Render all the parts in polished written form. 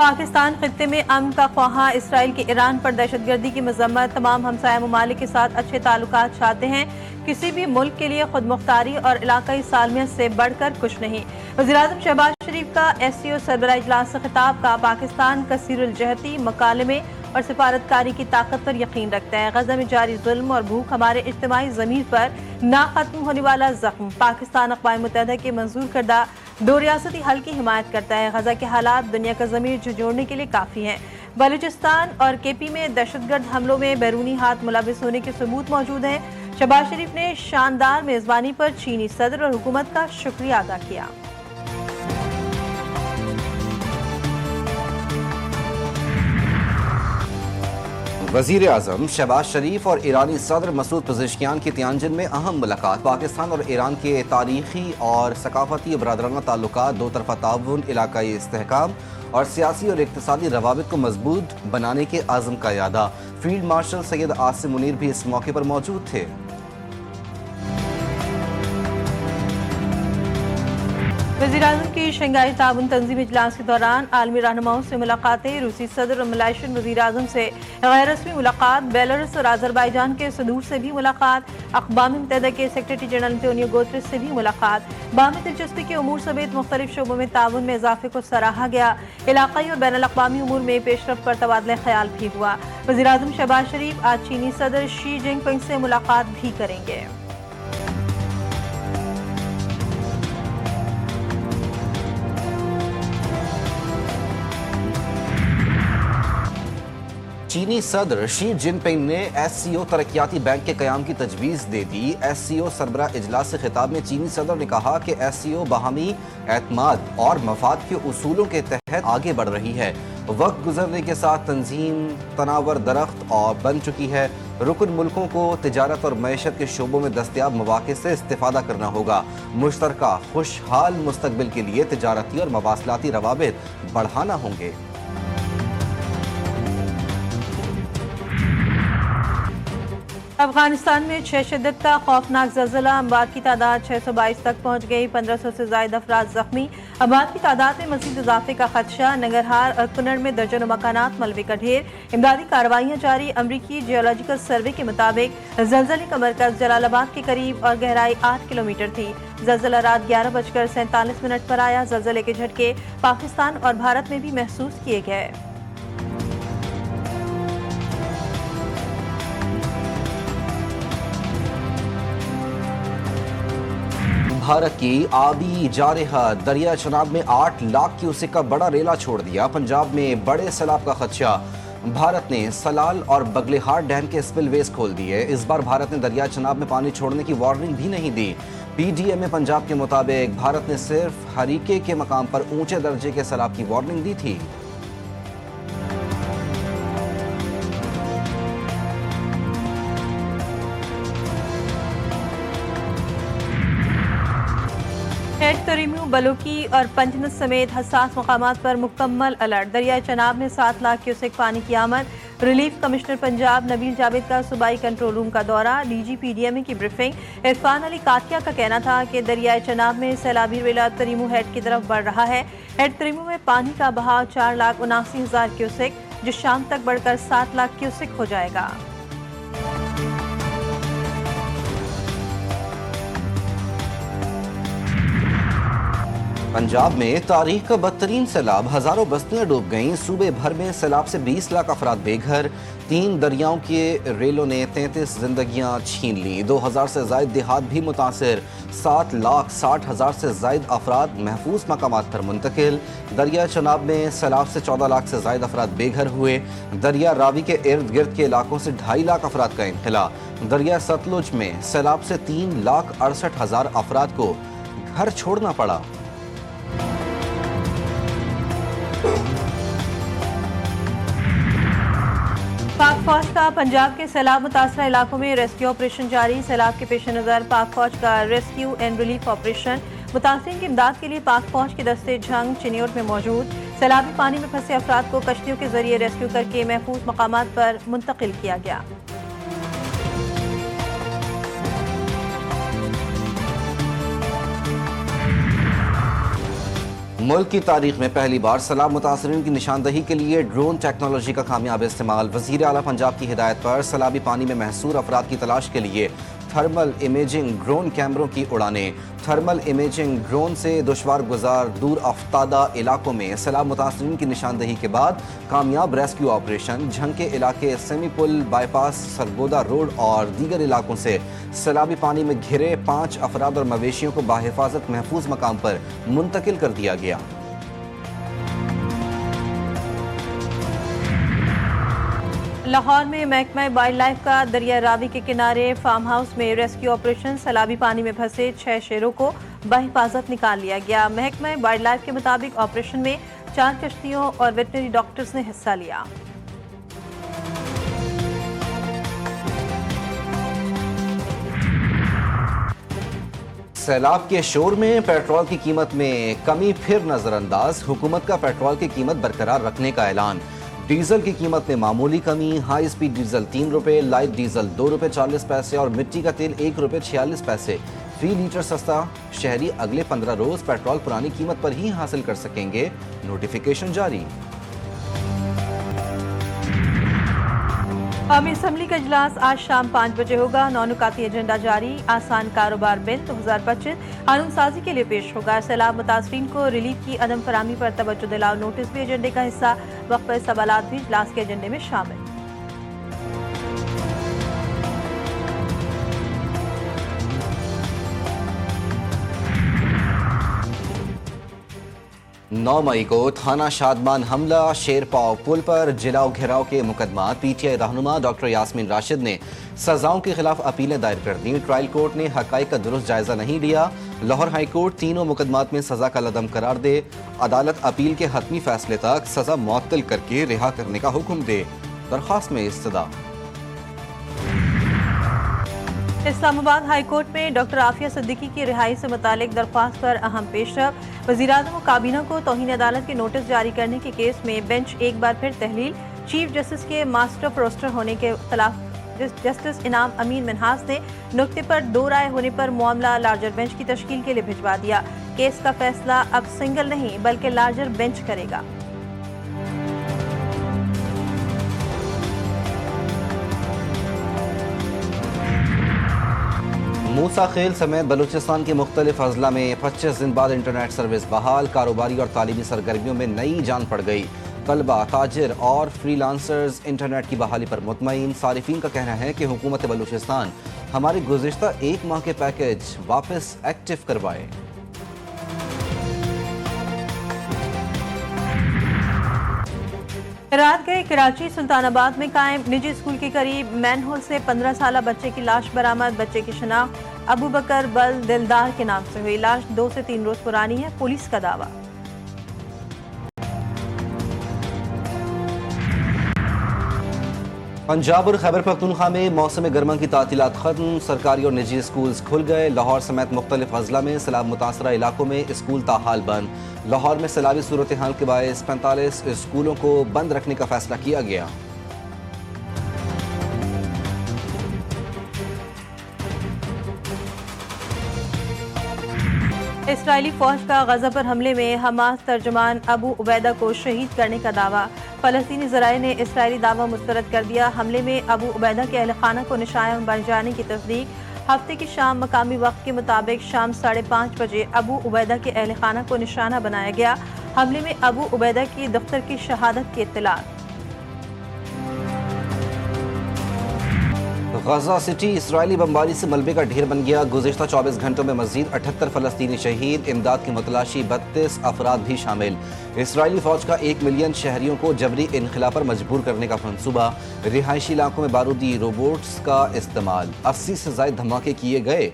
पाकिस्तान खित्ते में अमन का ख्वाहा इसराइल के ईरान पर दहशतगर्दी की मजम्मत। तमाम हमसाया ममालिक के साथ अच्छे ताल्लुकात चाहते हैं। किसी भी मुल्क के लिए खुद मुख्तारी और इलाकाई सालमियत से बढ़कर कुछ नहीं। वज़ीर-ए-आज़म शहबाज शरीफ का SCO सरबराह इजलास से खिताब का पाकिस्तान कसीरुल जहती मकालमे और सिफारतकारी की ताकत पर यकीन रखता है। गजा में जारी जुल्म और भूख हमारे इज्तिमाई ज़मीर पर ना खत्म होने वाला जख्म। पाकिस्तान अक़वाम मुत्तहिदा के मंजूर करदा 2 रियासती हल की हिमायत करता है। गजा के हालात दुनिया का ज़मीर झंझोड़ने के लिए काफ़ी हैं। बलूचिस्तान और KP में दहशतगर्द हमलों में बैरूनी हाथ मुलविस होने के सबूत मौजूद हैं। शहबाज शरीफ ने शानदार मेज़बानी पर चीनी सदर और हुकूमत का शुक्रिया अदा किया। वज़ीर आज़म शहबाज शरीफ और ईरानी सदर मसूद पज़ेश्कियान की तियानजिन में अहम मुलाकात। पाकिस्तान और ईरान के तारीखी और सकाफती बरादराना ताल्लुकात, दो तरफ़ा ताउन, इलाकाई इस्तेहकाम और सियासी और इक़्तिसादी रवाबित को मजबूत बनाने के आज़म का यादा। फील्ड मार्शल सैयद आसिम मुनीर भी इस मौके पर मौजूद थे। वज़ीर-ए-आज़म की शंघाई ताउन तंजीम इजलास के दौरान आलमी रहनुमाओं से मुलाकातें। रूसी सदर और मलाइशियन वज़ीर-ए-आज़म से गैर रस्मी मुलाकात। बेलारूस और आज़रबाईजान के सदूर से भी मुलाकात। अक़वाम मुत्तहिदा के सेक्रेटरी जनरल एंटोनियो गुतेरेस से भी मुलाकात। बाहमी दिलचस्पी के उमूर समेत मुख्तलिफ शोबों में ताउन में इजाफे को सराहा गया। इलाक़ाई और बैनुल अक़वामी उमूर में पेशरफ्त पर तबादला ख्याल भी हुआ। वज़ीर-ए-आज़म शहबाज शरीफ आज चीनी सदर शी जिनपिंग से मुलाकात भी करेंगे। चीनी सदर शी जिनपिंग ने SCO तरक्याती बैंक के क़याम की तजवीज़ दे दी। SCO सरबराह इजलास से खिताब में चीनी सदर ने कहा कि SCO बाहमी एतमाद और मफाद के उसूलों के तहत आगे बढ़ रही है। वक्त गुजरने के साथ तंजीम तनावर दरख्त और बन चुकी है। रुकन मुल्कों को तिजारत और मईशत के शोबों में दस्तयाब मौक़े से इस्तेफ़ादा करना होगा। मुश्तरका खुशहाल मुस्तक़बिल के लिए तिजारती और मवासलाती रवाबित बढ़ाना होंगे। अफगानिस्तान में 6 शिद्दत का खौफनाक ज़लज़ला। अमवात की तादाद 622 तक पहुँच गई। 1500 से ज़ायद अफराद ज़ख्मी। अमवात की तादाद में मज़ीद इजाफे का खदशा। नंगरहार और कुनड़ में दर्जनों मकानात मलबे का ढेर। इमदादी कार्रवाइयाँ जारी। अमरीकी जियोलॉजिकल सर्वे के मुताबिक ज़लज़ले का मरकज़ जलालाबाद के करीब और गहराई 8 किलोमीटर थी। ज़लज़ला रात 11:47 पर आया। ज़लज़ले के झटके पाकिस्तान और भारत में भी महसूस किए गए। भारत की आबी जारहा दरिया चनाब में 8 लाख क्यूसेक का बड़ा रेला छोड़ दिया। पंजाब में बड़े सैलाब का खदशा। भारत ने सलाल और बगलेहार डैम के स्पिलवेज खोल दिए। इस बार भारत ने दरिया चनाब में पानी छोड़ने की वार्निंग भी नहीं दी। PDM पंजाब के मुताबिक भारत ने सिर्फ हरीके के मकाम पर ऊंचे दर्जे के सैलाब की वार्निंग दी थी। हेड तरीमू, बलोकी और पंजनस समेत हसास मकामात पर मुकम्मल अलर्ट। दरियाए चनाब में 7 लाख क्यूसेक पानी की आमद। रिलीफ कमिश्नर पंजाब नबील जावेद का सूबाई कंट्रोल रूम का दौरा। DG PDM की ब्रीफिंग। इरफान अली कातिया का कहना था कि दरियाए चनाब में सैलाबी रेला तरीमू हेड की तरफ बढ़ रहा है। हेड तरीमू में पानी का बहाव 4,79,000 क्यूसेक, जो शाम तक बढ़कर 7 लाख क्यूसेक हो जाएगा। पंजाब में तारीख का बदतरीन सैलाब। हजारों बस्तियां डूब गईं। सूबे भर में सैलाब से 20 लाख अफराद बेघर। 3 दरियाओं के रेलों ने 33 जिंदगियां छीन ली। 2000 से जायद देहात भी मुतासिर। 7,60,000 से जायद अफराद महफूज मकामात पर मुंतकिल। दरिया चनाब में सैलाब से 14 लाख से जायद अफराद बेघर हुए। दरिया रावी के इर्द गिर्द के इलाकों से 2.5 लाख अफराद का इनखला। दरिया सतलुज में सैलाब से 3,68,000 अफराद को घर छोड़ना पड़ा। पाक फौज का पंजाब के सैलाब मुतासरा इलाकों में रेस्क्यू ऑपरेशन जारी। सैलाब के पेश नज़र पाक फौज का रेस्क्यू एंड रिलीफ ऑपरेशन। मुतासरीन की इमदाद के लिए पाक फौज के दस्ते जंग चिन्योट में मौजूद। सैलाबी पानी में फंसे अफराद को कश्तियों के जरिए रेस्क्यू करके महफूज मकामात पर मुंतकिल किया गया। मुल्क की तारीख में पहली बार सैलाब मुतासरीन की निशानदही के लिए ड्रोन टेक्नोलॉजी का कामयाब इस्तेमाल। वज़ीर आला पंजाब की हिदायत पर सैलाबी पानी में महसूर अफराद की तलाश के लिए थर्मल इमेजिंग ड्रोन कैमरों की उड़ानें। थर्मल इमेजिंग ड्रोन से दुश्वार गुजार दूर अफ्तादा इलाकों में सैलाब मुतासरीन की निशानदही के बाद कामयाब रेस्क्यू ऑपरेशन। झंग के इलाके सेमी पुल, बाईपास, सरगोदा रोड और दीगर इलाकों से सैलाबी पानी में घिरे 5 अफराद और मवेशियों को बाहिफाजत महफूज मकाम पर मुंतकिल कर दिया गया। लाहौर में महकमा वाइल्ड लाइफ का दरिया रावी के किनारे फार्म हाउस में रेस्क्यू ऑपरेशन। सैलाबी पानी में फंसे 6 शेरों को बहिफाजत निकाल लिया गया। महकमा वाइल्ड लाइफ के मुताबिक ऑपरेशन में 4 कश्तियों और वेटनरी डॉक्टर्स ने हिस्सा लिया। सैलाब के शोर में पेट्रोल की कीमत में कमी फिर नजरअंदाज। हुकूमत का पेट्रोल की कीमत बरकरार रखने का ऐलान। डीजल की कीमत में मामूली कमी। हाई स्पीड डीजल 3 रुपए, लाइट डीजल 2 रुपए 40 पैसे और मिट्टी का तेल 1 रुपए 46 पैसे फी लीटर सस्ता। शहरी अगले 15 रोज पेट्रोल पुरानी कीमत पर ही हासिल कर सकेंगे। नोटिफिकेशन जारी। कौमी असम्बली का इजलास आज शाम 5 बजे होगा। 9 नुकाती एजेंडा जारी। आसान कारोबार बिल 2025 कानून साजी के लिए पेश होगा। सैलाब मुतासरीन को रिलीफ की अदम फराहमी पर तवज्जो दिलाओ नोटिस भी एजेंडे का हिस्सा। वक्फे सवालात भी इजलास के एजेंडे में शामिल। नौ मई को थाना शादमान हमला, शेरपाव पुल पर जिलाओ घेराव के मुकदमा। पीटीआई रहनुमा डॉक्टर यास्मीन राशिद ने सजाओं के खिलाफ अपीलें दायर कर दी। ट्रायल कोर्ट ने हकाइक का दुरुस्त जायजा नहीं लिया। लाहौर हाई कोर्ट तीनों मुकदमात में सजा का लदम करार दे। अदालत अपील के हतमी फैसले तक सजा मुअत्तल करके रिहा करने का हुक्म दे। दरख्वास्त में इस्तदा। इस्लामाबाद हाई कोर्ट में डॉक्टर आफिया सिद्दीकी की रिहाई से मुतालिक दरख्वास्त पर अहम पेशरफ। वज़ीर-ए-आज़म और काबीना को तौहीन अदालत के नोटिस जारी करने के केस में बेंच एक बार फिर तहलील। चीफ जस्टिस के मास्टर ऑफ रोस्टर होने के खिलाफ जस्टिस इनाम अमीन मिन्हास ने नुक्ते पर 2 राय होने पर मामला लार्जर बेंच की तश्कील के लिए भिजवा दिया। केस का फैसला अब सिंगल नहीं बल्कि लार्जर बेंच करेगा। मूसा खेल समेत बलूचिस्तान के मुख्तलिफ अजला में 25 दिन बाद इंटरनेट सर्विस बहाल। कारोबारी और तालीमी सरगर्मियों में नई जान पड़ गई। तलबा, ताजिर और फ्रीलांसर्स इंटरनेट की बहाली पर मुतमईन। सारिफीन का कहना है कि हुकूमत बलूचिस्तान हमारे गुज़िश्ता 1 माह के पैकेज वापस एक्टिव करवाए। रात गए कराची सुल्तानाबाद में कायम निजी स्कूल के करीब मैनहोल से 15 साल बच्चे की लाश बरामद। बच्चे की शनाख्त अबू बकर बल दिलदार के नाम से हुई। लाश 2 से 3 रोज पुरानी है, पुलिस का दावा। पंजाब और खैबर पख्तूनख्वा में मौसम गर्मा की तातीलात खत्म। सरकारी और निजी स्कूल खुल गए। लाहौर समेत मुख्तलिफ अजला में सैलाब मुतासरा इलाकों में स्कूल ताहाल बंद। लाहौर में सैलाबी सूरत हाल के बायस 45 स्कूलों को बंद रखने का फैसला किया गया। इसराइली फौज का गजा पर हमले में हमास तर्जमान अबू उबैदा को शहीद करने का दावा। फलस्तीनी ज़राए ने इसराइली दावा मुस्तरद कर दिया। हमले में अबू उबैदा के अहल खाना को निशाना बन जाने की तस्दीक। हफ्ते की शाम मकामी वक्त के मुताबिक शाम 5:30 बजे अबू उबैदा के अहल खाना को निशाना बनाया गया। हमले में अबू उबैदा की दफ्तर की शहादत की इत्तला। गजा सिटी इसराइली बमबारी से मलबे का ढेर बन गया। गुज़िश्ता 24 घंटों में मजीद 78 फलस्तीनी शहीद। इमदाद की मुतलाशी 32 अफराद भी शामिल। इसराइली फौज का 1 मिलियन शहरियों को जबरी इनखला पर मजबूर करने का मंसूबा। रिहायशी इलाकों में बारूदी रोबोट्स का इस्तेमाल। 80 से ज़ायद धमाके किए गए।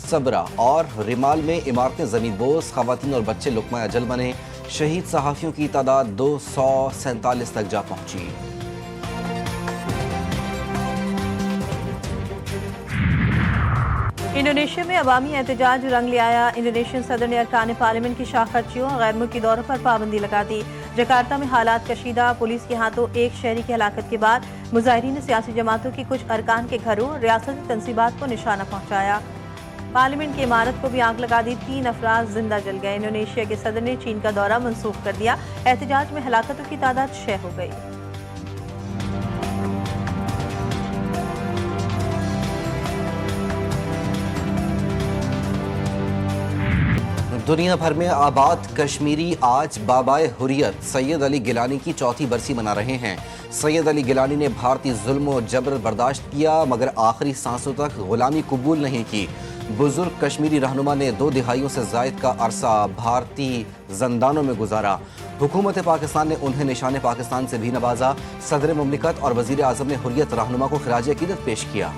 सबरा और रिमाल में इमारतें ज़मीन बोस। ख़वातीन और बच्चे लुक़मा अजल बने। शहीद सहाफ़ियों की तादाद 247 तक जा पहुँची। इंडोनेशिया में अवामी एहतजाज रंग ले आया। इंडोनेशियन सदर ने अरकान पार्लियामेंट की शाखर्चियों गैर मुल्की दौरों पर पाबंदी लगा दी। जकार्ता में हालात कशीदा। पुलिस के हाथों एक शहरी की हलाकत के बाद मुजाहिरीन ने सियासी जमातों की कुछ अरकान के घरों रियासती तंसीबात को निशाना पहुंचाया। पार्लियामेंट की इमारत को भी आग लगा दी, 3 अफराद जिंदा जल गए। इंडोनेशिया के सदर ने चीन का दौरा मंसूख कर दिया। एहतजाज में हलाकतों की तादाद 6 हो गई। दुनिया भर में आबाद कश्मीरी आज बाबाए हुर्रियत सैयद अली गिलानी की चौथी बरसी मना रहे हैं। सैयद अली गिलानी ने भारतीय जुल्म और जबर बर्दाश्त किया मगर आखिरी सांसों तक गुलामी कबूल नहीं की। बुजुर्ग कश्मीरी रहनुमा ने 2 दिहाइयों से जायद का अरसा भारतीय जंदानों में गुजारा। हुकूमत पाकिस्तान ने उन्हें निशान पाकिस्तान से भी नवाजा। सदर मुमलिकत और वजीर आजम ने हुर्रियत रहनुमा को खिराज अकीदत पेश किया।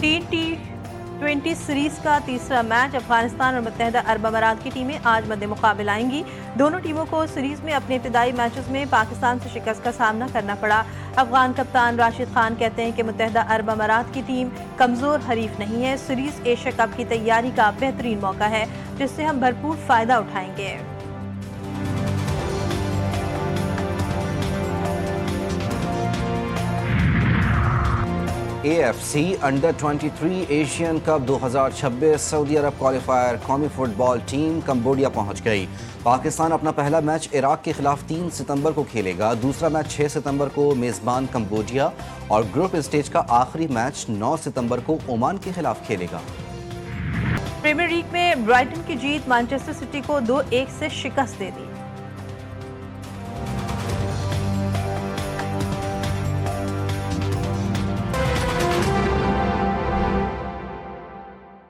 T20 सीरीज का तीसरा मैच अफगानिस्तान और मुत्तहिदा अरब अमारात की टीमें आज मद्दे मुकाबिल आएंगी। दोनों टीमों को सीरीज में अपने इब्तिदाई मैचेस में पाकिस्तान से शिकस्त का सामना करना पड़ा। अफगान कप्तान राशिद खान कहते हैं कि मुत्तहिदा अरब अमारात की टीम कमजोर हरीफ नहीं है। सीरीज एशिया कप की तैयारी का बेहतरीन मौका है जिससे हम भरपूर फायदा उठाएंगे। AFC under 23 Asian cup 2026 Saudi Arab qualifier कौमी फुटबॉल टीम कंबोडिया पहुंच गई। पाकिस्तान अपना पहला मैच इराक के खिलाफ 3 सितंबर को खेलेगा। दूसरा मैच 6 सितंबर को मेजबान कंबोडिया और ग्रुप स्टेज का आखिरी मैच 9 सितंबर को ओमान के खिलाफ खेलेगा। प्रीमियर लीग में ब्राइटन की जीत मैनचेस्टर सिटी को 2-1 से शिकस्त दे दी।